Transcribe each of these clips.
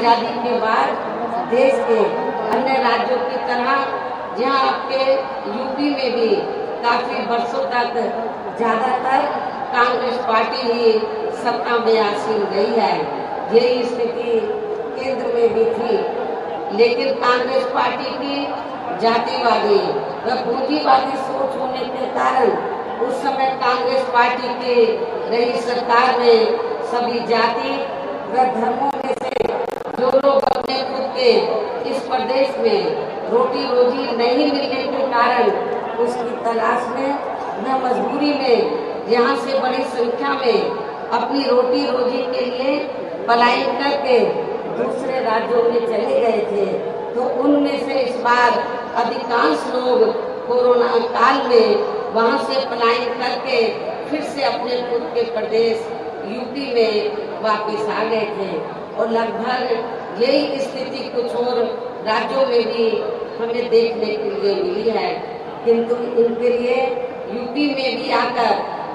आज़ादी के बाद देश के अन्य राज्यों की तरह जहां आपके यूपी में भी काफी वर्षों तक ज्यादातर कांग्रेस पार्टी ही सत्ता में आसीन रही है। यही स्थिति केंद्र में भी थी, लेकिन कांग्रेस पार्टी की जातिवादी व पूंजीवादी सोच होने के कारण उस समय कांग्रेस पार्टी की रही सरकार में सभी जाति व धर्मों में से जो लोग अपने खुद के इस प्रदेश में रोटी रोजी नहीं मिलने के कारण उसकी तलाश में व मजबूरी में यहाँ से बड़ी संख्या में अपनी रोटी रोजी के लिए पलायन करके दूसरे राज्यों में चले गए थे। तो उनमें से इस बार अधिकांश लोग कोरोना काल में वहां से पलायन करके फिर से अपने खुद के प्रदेश यूपी में वापस आ गए थे और लगभग यही स्थिति कुछ और राज्यों में भी हमें देखने के लिए मिली है। किंतु इनके लिए यूपी में भी आकर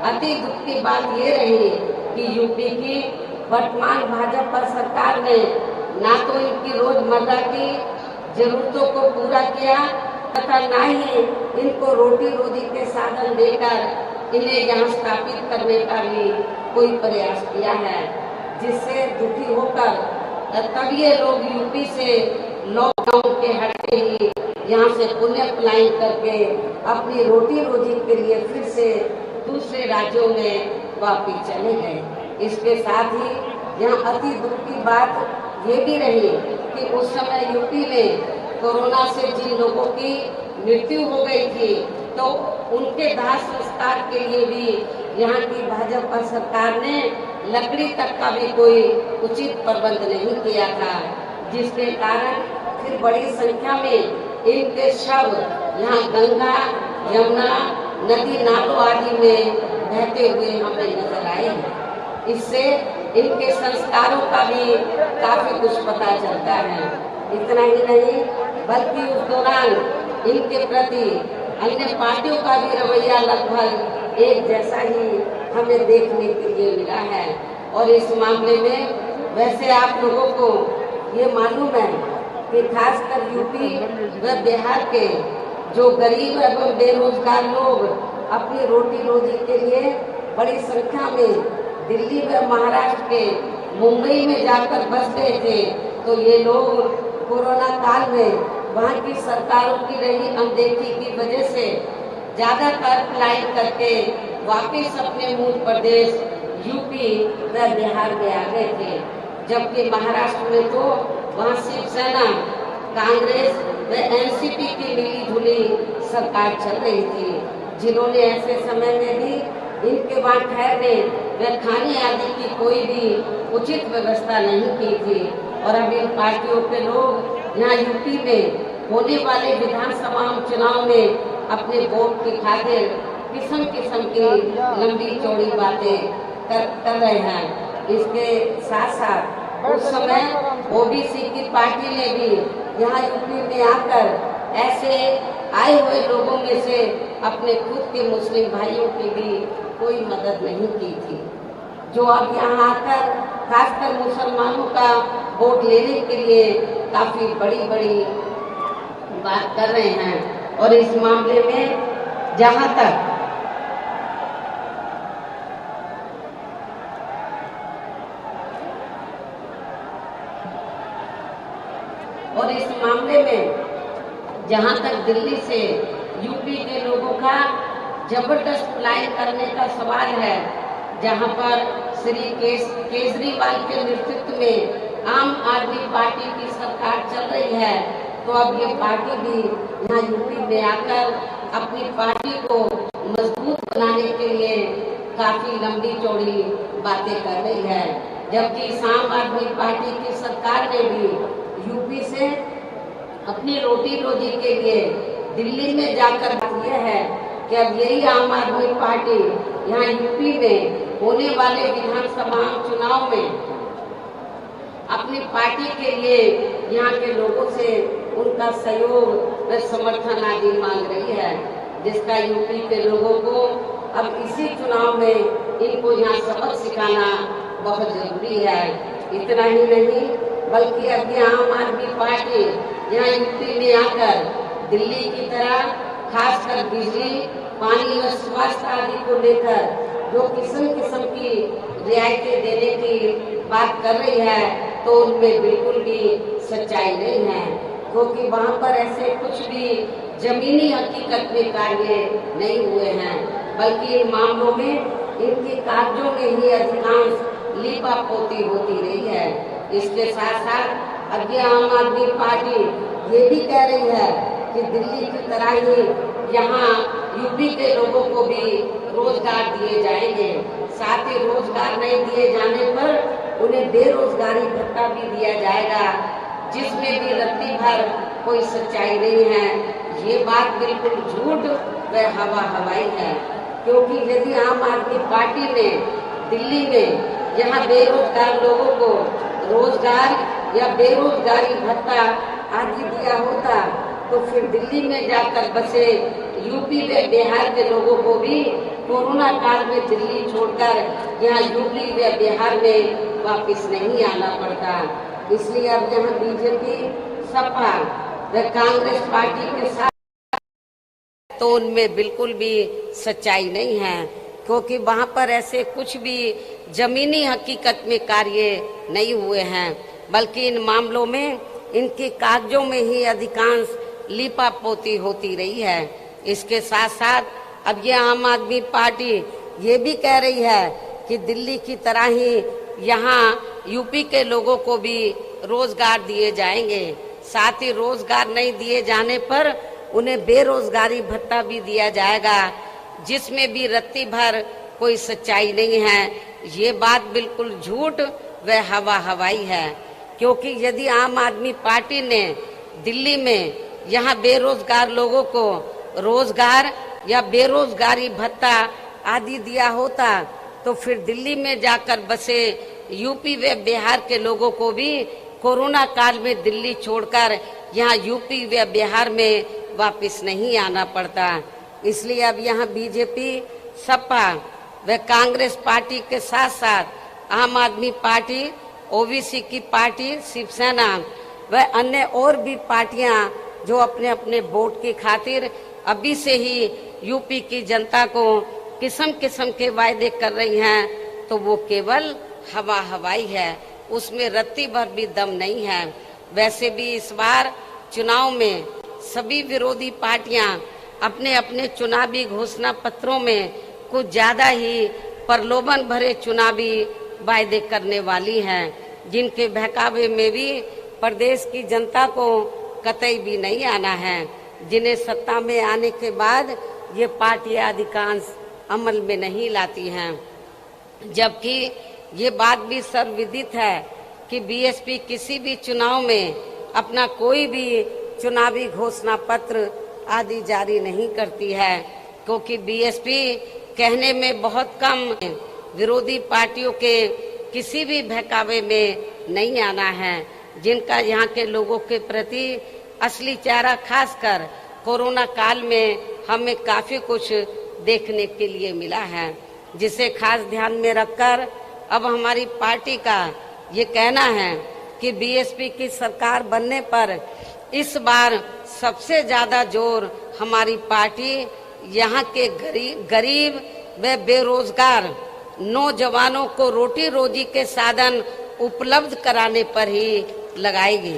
अति दुख की बात ये रही कि यूपी की वर्तमान भाजपा सरकार ने ना तो इनकी रोजमर्रा की जरूरतों को पूरा किया तथा ना ही इनको रोटी रोजी के साधन देकर इन्हें यहाँ स्थापित करने का भी कोई प्रयास किया है, जिससे दुखी होकर तब ये लोग यूपी से लॉकडाउन के हटते ही यहाँ से पुण्य पलायन करके अपनी रोटी रोजी के लिए फिर से दूसरे राज्यों में वापिस चले गए। इसके साथ ही यहाँ अति दुख की बात ये भी रही कि उस समय यूपी में कोरोना से जिन लोगों की मृत्यु हो गई थी तो उनके दाह संस्कार के लिए भी यहाँ की भाजपा सरकार ने लकड़ी तक का भी कोई उचित प्रबंध नहीं किया था, जिसके कारण फिर बड़ी संख्या में इनके शव यहाँ गंगा यमुना नदी नालों आदि में बहते हुए हमें नजर आए हैं। इससे इनके संस्कारों का भी काफी कुछ पता चलता है। इतना ही नहीं बल्कि उस दौरान इनके प्रति अन्य पार्टियों का भी रवैया लगभग एक जैसा ही हमें देखने के लिए मिला है। और इस मामले में वैसे आप लोगों को ये मालूम है कि खासकर यूपी व बिहार के जो गरीब एवं बेरोजगार लोग अपनी रोटी रोजी के लिए बड़ी संख्या में दिल्ली व महाराष्ट्र के मुंबई में जाकर बस गए थे, तो ये लोग कोरोना काल में वहाँ की सरकारों की रही अनदेखी की वजह से ज्यादातर पलायन करके वापिस अपने मूल प्रदेश यूपी व बिहार में आ गए थे। जबकि महाराष्ट्र में तो वहाँ शिवसेना कांग्रेस व एनसीपी की मिली जुली सरकार चल रही थी, जिन्होंने ऐसे समय में भी इनके वहाँ ठहरने व खाने आदि की कोई भी उचित व्यवस्था नहीं की थी। और अब इन पार्टियों के लोग यहाँ यूपी में होने वाले विधानसभा चुनाव में अपने वोट की खातिर किस्म किस्म की लंबी चौड़ी बातें कर रहे हैं। इसके साथ साथ उस समय ओबीसी की पार्टी ने भी यहाँ यूपी में आकर ऐसे आए हुए लोगों में से अपने खुद के मुस्लिम भाइयों की भी कोई मदद नहीं की थी, जो अब यहाँ आकर खासकर मुसलमानों का वोट लेने के लिए काफी बड़ी बड़ी बात कर रहे हैं। और इस मामले में जहां तक दिल्ली से यूपी के लोगों का जबरदस्त पलायन करने का सवाल है, जहां पर श्री केजरीवाल के नेतृत्व में आम आदमी पार्टी की सरकार चल रही है, तो अब ये पार्टी भी यहाँ यूपी में आकर अपनी पार्टी को मजबूत बनाने के लिए काफी लंबी चौड़ी बातें कर रही है। जबकि आम आदमी पार्टी की सरकार ने भी यूपी से अपनी रोटी रोजी के लिए दिल्ली में जाकर यह है कि अब यही आम आदमी पार्टी यहाँ यूपी में होने वाले विधानसभा चुनाव में अपनी पार्टी के लिए यहाँ के लोगों से उनका सहयोग व समर्थन आदि मांग रही है, जिसका यूपी के लोगों को अब इसी चुनाव में इनको यहाँ सबक सिखाना बहुत जरूरी है। इतना ही नहीं, बल्कि अब ये आम आदमी पार्टी यहाँ यूपी में आकर दिल्ली की तरह खासकर बिजली, पानी व स्वास्थ्य आदि को लेकर जो किस्म किस्म की रियायतें देने की बात कर रही है, तो उनमें बिल्कुल भी सच्चाई नहीं है, क्योंकि वहाँ पर ऐसे कुछ भी जमीनी हकीकत में कार्य नहीं हुए हैं, बल्कि इन मामलों में इनके कागजों में ही अधिकांश लीपापोती होती रही है। इसके साथ साथ अब ये आम आदमी पार्टी ये भी कह रही है कि दिल्ली की तरह ही यहाँ यूपी के लोगों को भी रोजगार दिए जाएंगे। साथ ही रोजगार नहीं दिए जाने पर उन्हें बेरोजगारी भत्ता भी दिया जाएगा, जिसमें भी रत्ती भर कोई सच्चाई नहीं है। ये बात बिल्कुल झूठ व हवाई है, क्योंकि यदि आम आदमी पार्टी ने दिल्ली में यहाँ बेरोजगार लोगों को रोजगार या बेरोजगारी भत्ता आदि दिया होता, तो फिर दिल्ली में जाकर बसे यूपी व बिहार के लोगों को भी कोरोना काल में दिल्ली छोड़कर यहाँ यूपी व बिहार में वापस नहीं आना पड़ता। इसलिए अब यहाँ बीजेपी, सपा व कांग्रेस पार्टी के साथ तो उनमें बिल्कुल भी सच्चाई नहीं है, क्योंकि वहाँ पर ऐसे कुछ भी जमीनी हकीकत में कार्य नहीं हुए हैं, बल्कि इन मामलों में इनके कागजों में ही अधिकांश लीपापोती होती रही है। इसके साथ साथ अब ये आम आदमी पार्टी ये भी कह रही है कि दिल्ली की तरह ही यहाँ यूपी के लोगों को भी रोजगार दिए जाएंगे। साथ ही रोजगार नहीं दिए जाने पर उन्हें बेरोजगारी भत्ता भी दिया जाएगा, जिसमें भी रत्ती भर कोई सच्चाई नहीं है। ये बात बिल्कुल झूठ व हवाई है, क्योंकि यदि आम आदमी पार्टी ने दिल्ली में यहाँ बेरोजगार लोगों को रोजगार या बेरोजगारी भत्ता आदि दिया होता, तो फिर दिल्ली में जाकर बसे यूपी व बिहार के लोगों को भी कोरोना काल में दिल्ली छोड़कर यहाँ यूपी व बिहार में वापस नहीं आना पड़ता। इसलिए अब यहाँ बीजेपी, सपा व कांग्रेस पार्टी के साथ साथ आम आदमी पार्टी, ओबीसी की पार्टी, शिवसेना व अन्य और भी पार्टियां जो अपने अपने वोट की खातिर अभी से ही यूपी की जनता को किस्म किस्म के वायदे कर रही हैं, तो वो केवल हवाई है, उसमें रत्ती भर भी दम नहीं है। वैसे भी इस बार चुनाव में सभी विरोधी पार्टियां अपने अपने चुनावी घोषणा पत्रों में कुछ ज्यादा ही प्रलोभन भरे चुनावी वायदे करने वाली हैं, जिनके बहकावे में भी प्रदेश की जनता को कतई भी नहीं आना है, जिन्हें सत्ता में आने के बाद ये पार्टियां अधिकांश अमल में नहीं लाती हैं। जबकि ये बात भी सर्वविदित है कि बीएसपी किसी भी चुनाव में अपना कोई भी चुनावी घोषणा पत्र आदि जारी नहीं करती है, क्योंकि बीएसपी कहने में बहुत कम विरोधी पार्टियों के किसी भी बहकावे में नहीं आना है, जिनका यहाँ के लोगों के प्रति असली चेहरा खासकर कोरोना काल में हमें काफी कुछ देखने के लिए मिला है, जिसे खास ध्यान में रखकर अब हमारी पार्टी का ये कहना है कि बीएसपी की सरकार बनने पर इस बार सबसे ज्यादा जोर हमारी पार्टी यहाँ के गरीब व बेरोजगार नौजवानों को रोटी रोजी के साधन उपलब्ध कराने पर ही लगाएगी,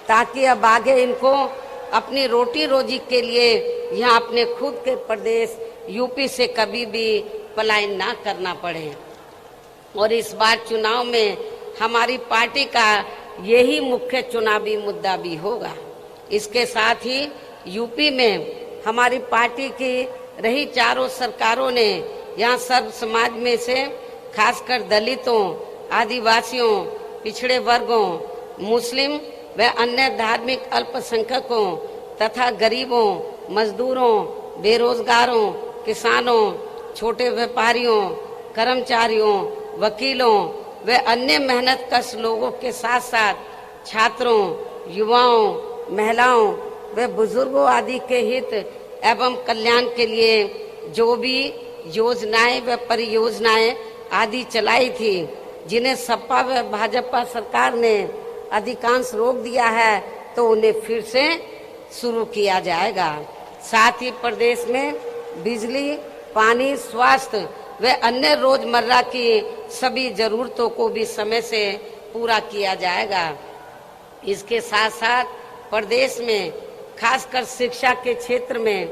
ताकि अब आगे इनको अपनी रोटी रोजी के लिए यहाँ अपने खुद के प्रदेश यूपी से कभी भी पलायन ना करना पड़े। और इस बार चुनाव में हमारी पार्टी का यही मुख्य चुनावी मुद्दा भी होगा। इसके साथ ही यूपी में हमारी पार्टी की रही चारों सरकारों ने यहाँ सर्व समाज में से खासकर दलितों, आदिवासियों, पिछड़े वर्गों, मुस्लिम व अन्य धार्मिक अल्पसंख्यकों तथा गरीबों, मजदूरों, बेरोजगारों, किसानों, छोटे व्यापारियों, कर्मचारियों, वकीलों व अन्य मेहनतकश लोगों के साथ साथ छात्रों, युवाओं, महिलाओं व बुजुर्गों आदि के हित एवं कल्याण के लिए जो भी योजनाएं व परियोजनाएं आदि चलाई थी, जिन्हें सपा व भाजपा सरकार ने अधिकांश रोक दिया है तो उन्हें फिर से शुरू किया जाएगा। साथ ही प्रदेश में बिजली, पानी, स्वास्थ्य व अन्य रोजमर्रा की सभी जरूरतों को भी समय से पूरा किया जाएगा। इसके साथ साथ प्रदेश में खासकर शिक्षा के क्षेत्र में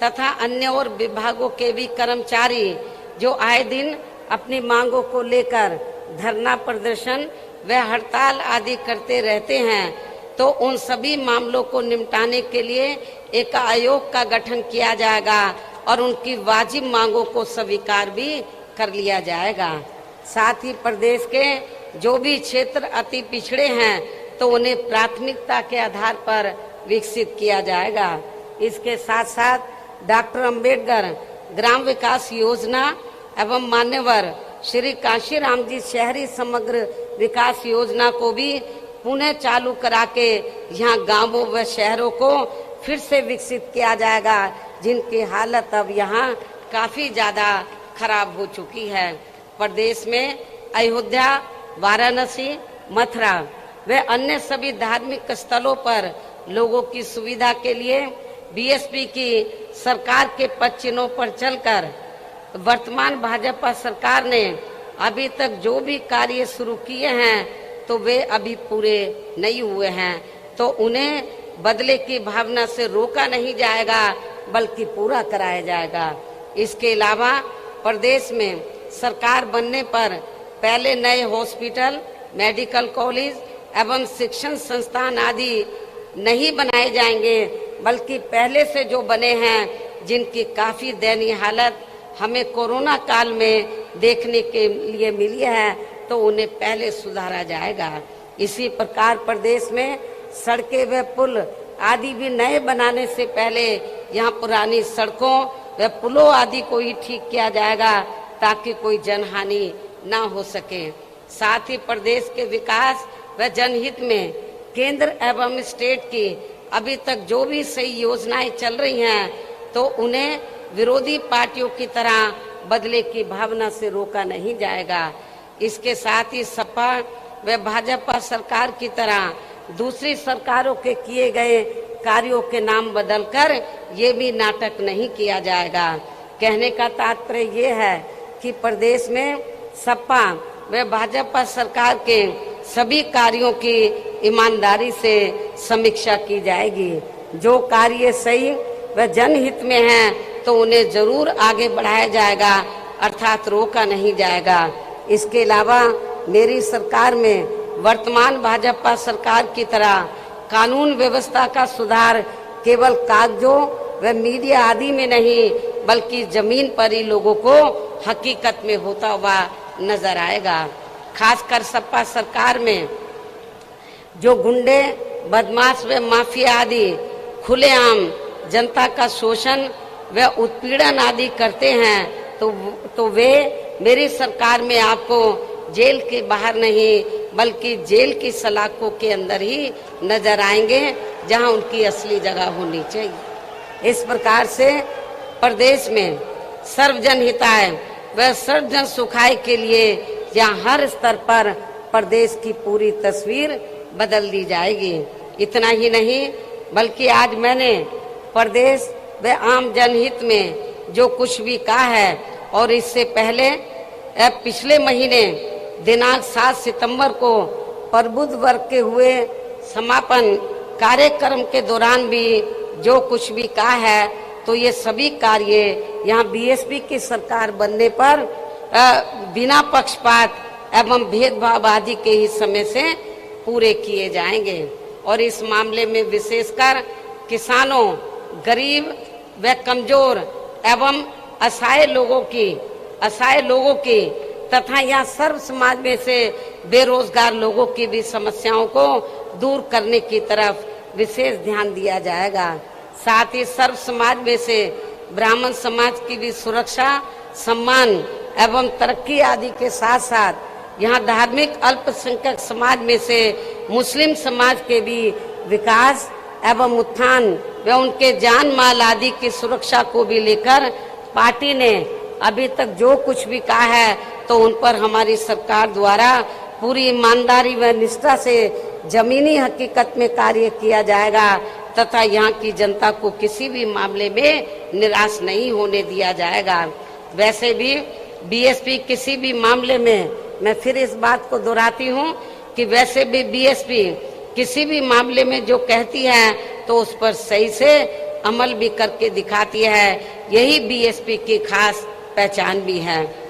तथा अन्य और विभागों के भी कर्मचारी जो आए दिन अपनी मांगों को लेकर धरना प्रदर्शन व हड़ताल आदि करते रहते हैं, तो उन सभी मामलों को निपटाने के लिए एक आयोग का गठन किया जाएगा और उनकी वाजिब मांगों को स्वीकार भी कर लिया जाएगा। साथ ही प्रदेश के जो भी क्षेत्र अति पिछड़े हैं तो उन्हें प्राथमिकता के आधार पर विकसित किया जाएगा। इसके साथ साथ डॉक्टर अंबेडकर ग्राम विकास योजना एवं मान्यवर श्री काशीराम जी शहरी समग्र विकास योजना को भी पुनः चालू करा के यहाँ गांवों व शहरों को फिर से विकसित किया जाएगा, जिनकी हालत अब यहाँ काफी ज्यादा खराब हो चुकी है। प्रदेश में अयोध्या, वाराणसी, मथुरा व अन्य सभी धार्मिक स्थलों पर लोगों की सुविधा के लिए बीएसपी की सरकार के पद चिन्हों पर चलकर वर्तमान भाजपा सरकार ने अभी तक जो भी कार्य शुरू किए हैं तो वे अभी पूरे नहीं हुए हैं, तो उन्हें बदले की भावना से रोका नहीं जाएगा बल्कि पूरा कराया जाएगा। इसके अलावा प्रदेश में सरकार बनने पर पहले नए हॉस्पिटल, मेडिकल कॉलेज एवं शिक्षण संस्थान आदि नहीं बनाए जाएंगे, बल्कि पहले से जो बने हैं जिनकी काफी दयनीय हालत हमें कोरोना काल में देखने के लिए मिली है, तो उन्हें पहले सुधारा जाएगा। इसी प्रकार प्रदेश में सड़कें व पुल आदि भी नए बनाने से पहले यहाँ पुरानी सड़कों व पुलों आदि को ही ठीक किया जाएगा ताकि कोई जनहानि ना हो सके। साथ ही प्रदेश के विकास व जनहित में केंद्र एवं स्टेट की अभी तक जो भी सही योजनाएं चल रही हैं तो उन्हें विरोधी पार्टियों की तरह बदले की भावना से रोका नहीं जाएगा। इसके साथ ही सपा व भाजपा सरकार की तरह दूसरी सरकारों के किए गए कार्यों के नाम बदलकर ये भी नाटक नहीं किया जाएगा। कहने का तात्पर्य ये है कि प्रदेश में सपा व भाजपा सरकार के सभी कार्यों की ईमानदारी से समीक्षा की जाएगी। जो कार्य सही व जनहित में हैं तो उन्हें जरूर आगे बढ़ाया जाएगा, अर्थात रोका नहीं जाएगा। इसके अलावा मेरी सरकार में वर्तमान भाजपा सरकार की तरह कानून व्यवस्था का सुधार केवल कागजों व मीडिया आदि में नहीं बल्कि जमीन पर ही लोगों को हकीकत में होता हुआ नजर आएगा। खासकर सपा सरकार में जो गुंडे, बदमाश व माफिया आदि खुलेआम जनता का शोषण व उत्पीड़न आदि करते हैं तो वे मेरी सरकार में आपको जेल के बाहर नहीं बल्कि जेल की सलाखों के अंदर ही नजर आएंगे, जहां उनकी असली जगह होनी चाहिए। इस प्रकार से प्रदेश में सर्वजन हिताय व सर्वजन सुखाय के लिए यहाँ हर स्तर पर प्रदेश की पूरी तस्वीर बदल दी जाएगी। इतना ही नहीं बल्कि आज मैंने प्रदेश व आम जनहित में जो कुछ भी कहा है और इससे पहले पिछले महीने दिनांक 7 सितंबर को प्रबुद्ध वर्ग के हुए समापन कार्यक्रम के दौरान भी जो कुछ भी कहा है तो ये सभी कार्य यहाँ बीएसपी की सरकार बनने पर बिना पक्षपात एवं भेदभाव आदि के ही समय से पूरे किए जाएंगे। और इस मामले में विशेषकर किसानों, गरीब व कमजोर एवं असहाय लोगों की तथा यहाँ सर्व समाज में से बेरोजगार लोगों की भी समस्याओं को दूर करने की तरफ विशेष ध्यान दिया जाएगा। साथ ही सर्व समाज में से ब्राह्मण समाज की भी सुरक्षा, सम्मान एवं तरक्की आदि के साथ साथ यहाँ धार्मिक अल्पसंख्यक समाज में से मुस्लिम समाज के भी विकास एवं उत्थान व उनके जान माल आदि की सुरक्षा को भी लेकर पार्टी ने अभी तक जो कुछ भी कहा है तो उन पर हमारी सरकार द्वारा पूरी ईमानदारी व निष्ठा से जमीनी हकीकत में कार्य किया जाएगा तथा यहाँ की जनता को किसी भी मामले में निराश नहीं होने दिया जाएगा। वैसे भी बीएसपी किसी भी मामले में, मैं फिर इस बात को दोहराती हूँ कि वैसे भी बीएसपी किसी भी मामले में जो कहती है तो उस पर सही से अमल भी करके दिखाती है। यही बीएसपी की खास पहचान भी है।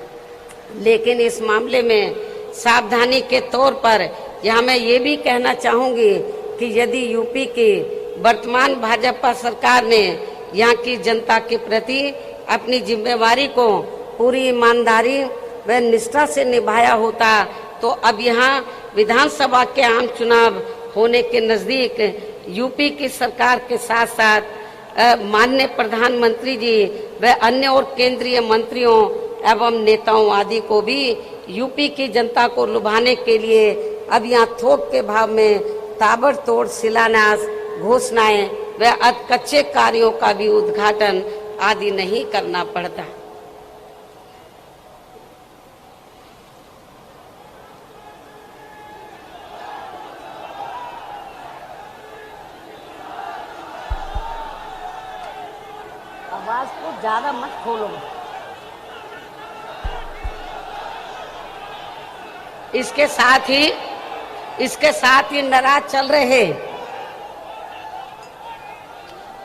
लेकिन इस मामले में सावधानी के तौर पर यहाँ मैं ये भी कहना चाहूंगी कि यदि यूपी की वर्तमान भाजपा सरकार ने यहाँ की जनता के प्रति अपनी जिम्मेवारी को पूरी ईमानदारी व निष्ठा से निभाया होता तो अब यहाँ विधानसभा के आम चुनाव होने के नजदीक यूपी की सरकार के साथ साथ माननीय प्रधानमंत्री जी व अन्य और केंद्रीय मंत्रियों एवं नेताओं आदि को भी यूपी की जनता को लुभाने के लिए अब यहाँ थोक के भाव में ताबड़तोड़ शिलान्यास, घोषणाएं व कच्चे कार्यों का भी उद्घाटन आदि नहीं करना पड़ता। आवाज को ज्यादा मत खोलो। इसके साथ ही नाराज चल रहे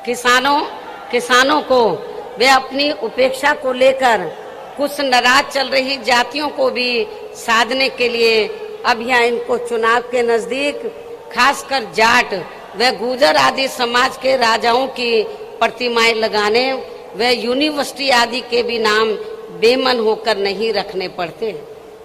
किसानों को वे अपनी उपेक्षा को लेकर कुछ नाराज चल रही जातियों को भी साधने के लिए अब यहाँ इनको चुनाव के नजदीक खासकर जाट व गुर्जर आदि समाज के राजाओं की प्रतिमाएं लगाने व यूनिवर्सिटी आदि के भी नाम बेमन होकर नहीं रखने पड़ते,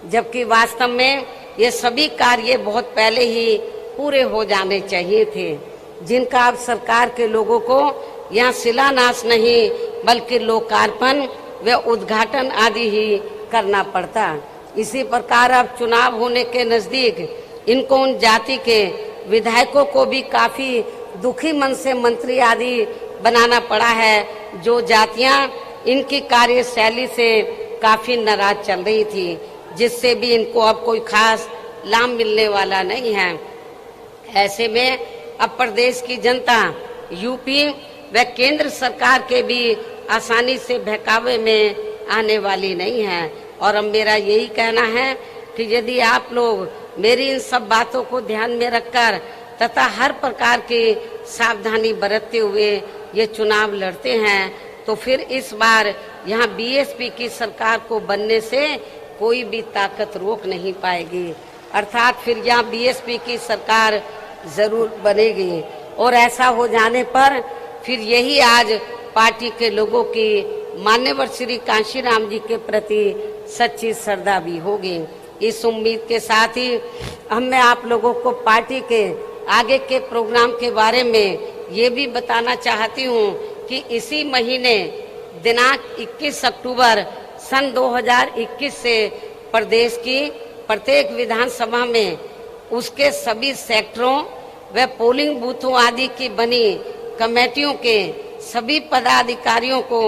जबकि वास्तव में ये सभी कार्य बहुत पहले ही पूरे हो जाने चाहिए थे, जिनका अब सरकार के लोगों को यहाँ शिलान्यास नहीं बल्कि लोकार्पण व उद्घाटन आदि ही करना पड़ता। इसी प्रकार अब चुनाव होने के नजदीक इनको उन जाति के विधायकों को भी काफी दुखी मन से मंत्री आदि बनाना पड़ा है, जो जातियां इनकी कार्यशैली से काफी नाराज चल रही थी, जिससे भी इनको अब कोई खास लाभ मिलने वाला नहीं है। ऐसे में अब प्रदेश की जनता यूपी व केंद्र सरकार के भी आसानी से बहकावे में आने वाली नहीं है। और अब मेरा यही कहना है कि यदि आप लोग मेरी इन सब बातों को ध्यान में रखकर तथा हर प्रकार की सावधानी बरतते हुए ये चुनाव लड़ते हैं तो फिर इस बार यहाँ बीएसपी की सरकार को बनने से कोई भी ताकत रोक नहीं पाएगी, अर्थात फिर यहाँ बीएसपी की सरकार जरूर बनेगी। और ऐसा हो जाने पर फिर यही आज पार्टी के लोगों की मान्यवर श्री कांशीराम जी के प्रति सच्ची श्रद्धा भी होगी। इस उम्मीद के साथ ही मैं आप लोगों को पार्टी के आगे के प्रोग्राम के बारे में ये भी बताना चाहती हूँ कि इसी महीने दिनांक 21 अक्टूबर सन 2021 से प्रदेश की प्रत्येक विधानसभा में उसके सभी सेक्टरों व पोलिंग बूथों आदि की बनी कमेटियों के सभी पदाधिकारियों को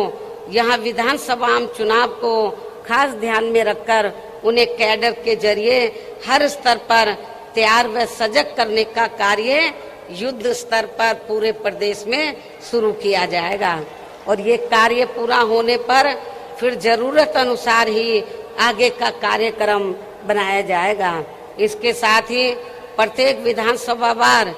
यहाँ विधानसभा आम चुनाव को खास ध्यान में रखकर उन्हें कैडर के जरिए हर स्तर पर तैयार व सजग करने का कार्य युद्ध स्तर पर पूरे प्रदेश में शुरू किया जाएगा। और ये कार्य पूरा होने पर फिर जरूरत अनुसार ही आगे का कार्यक्रम बनाया जाएगा। इसके साथ ही प्रत्येक विधानसभा वार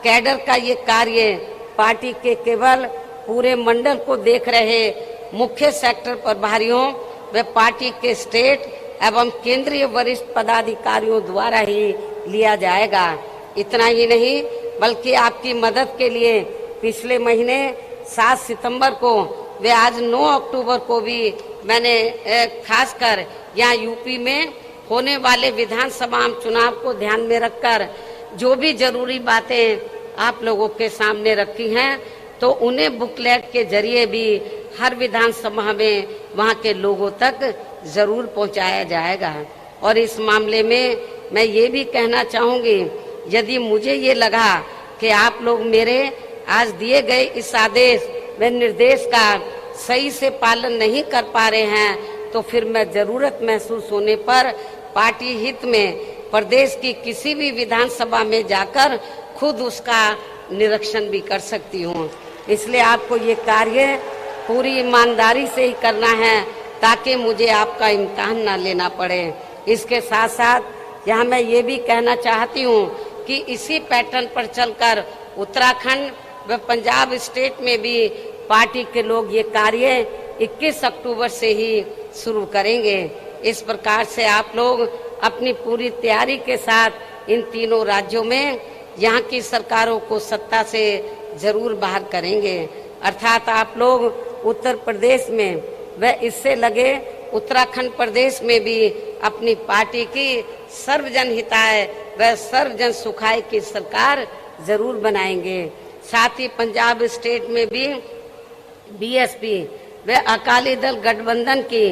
कैडर का ये कार्य पार्टी के केवल पूरे मंडल को देख रहे मुख्य सेक्टर प्रभारियों व पार्टी के स्टेट एवं केंद्रीय वरिष्ठ पदाधिकारियों द्वारा ही लिया जाएगा। इतना ही नहीं बल्कि आपकी मदद के लिए पिछले महीने 7 सितंबर को व आज 9 अक्टूबर को भी मैंने खासकर यहाँ यूपी में होने वाले विधानसभा आम चुनाव को ध्यान में रखकर जो भी जरूरी बातें आप लोगों के सामने रखी हैं तो उन्हें बुकलेट के जरिए भी हर विधानसभा में वहाँ के लोगों तक जरूर पहुँचाया जाएगा। और इस मामले में मैं ये भी कहना चाहूँगी, यदि मुझे ये लगा कि आप लोग मेरे आज दिए गए इस आदेश व निर्देश का सही से पालन नहीं कर पा रहे हैं तो फिर मैं जरूरत महसूस होने पर पार्टी हित में प्रदेश की किसी भी विधानसभा में जाकर खुद उसका निरीक्षण भी कर सकती हूँ। इसलिए आपको ये कार्य पूरी ईमानदारी से ही करना है ताकि मुझे आपका इम्तिहान ना लेना पड़े। इसके साथ साथ यहाँ मैं ये भी कहना चाहती हूँ कि इसी पैटर्न पर चलकर उत्तराखंड व पंजाब स्टेट में भी पार्टी के लोग ये कार्य 21 अक्टूबर से ही शुरू करेंगे। इस प्रकार से आप लोग अपनी पूरी तैयारी के साथ इन तीनों राज्यों में यहाँ की सरकारों को सत्ता से जरूर बाहर करेंगे। अर्थात आप लोग उत्तर प्रदेश में व इससे लगे उत्तराखंड प्रदेश में भी अपनी पार्टी की सर्वजन हिताय व सर्वजन सुखाय की सरकार जरूर बनाएंगे। साथ ही पंजाब स्टेट में भी बीएसपी व अकाली दल गठबंधन की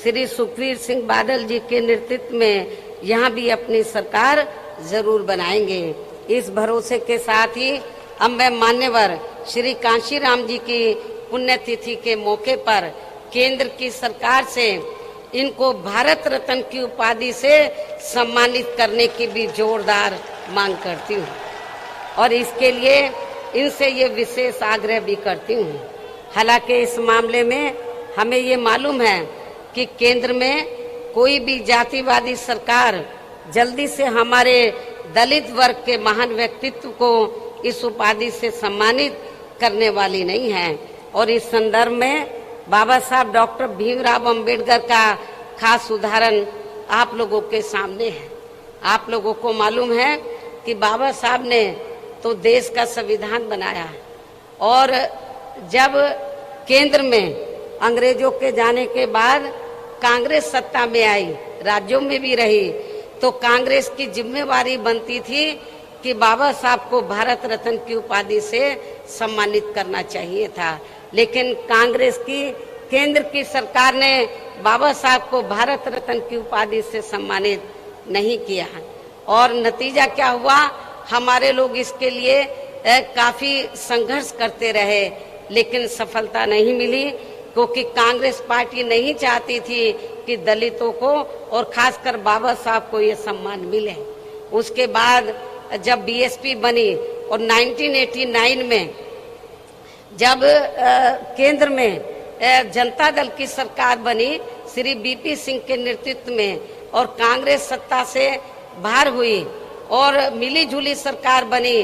श्री सुखबीर सिंह बादल जी के नेतृत्व में यहाँ भी अपनी सरकार जरूर बनाएंगे। इस भरोसे के साथ ही अब मैं मान्यवर श्री कांशीराम जी की पुण्यतिथि के मौके पर केंद्र की सरकार से इनको भारत रत्न की उपाधि से सम्मानित करने की भी जोरदार मांग करती हूँ और इसके लिए इनसे ये विशेष आग्रह भी करती हूँ। हालांकि इस मामले में हमें ये मालूम है कि केंद्र में कोई भी जातिवादी सरकार जल्दी से हमारे दलित वर्ग के महान व्यक्तित्व को इस उपाधि से सम्मानित करने वाली नहीं है। और इस संदर्भ में बाबा साहब डॉक्टर भीमराव अंबेडकर का खास उदाहरण आप लोगों के सामने है। आप लोगों को मालूम है कि बाबा साहब ने तो देश का संविधान बनाया और जब केंद्र में अंग्रेजों के जाने के बाद कांग्रेस सत्ता में आई, राज्यों में भी रही, तो कांग्रेस की जिम्मेवारी बनती थी कि बाबा साहब को भारत रत्न की उपाधि से सम्मानित करना चाहिए था। लेकिन कांग्रेस की केंद्र की सरकार ने बाबा साहब को भारत रत्न की उपाधि से सम्मानित नहीं किया और नतीजा क्या हुआ, हमारे लोग इसके लिए काफी संघर्ष करते रहे लेकिन सफलता नहीं मिली, क्योंकि कांग्रेस पार्टी नहीं चाहती थी कि दलितों को और खासकर बाबा साहब को ये सम्मान मिले। उसके बाद जब बीएसपी बनी और 1989 में जब केंद्र में जनता दल की सरकार बनी श्री बीपी सिंह के नेतृत्व में और कांग्रेस सत्ता से बाहर हुई और मिली जुली सरकार बनी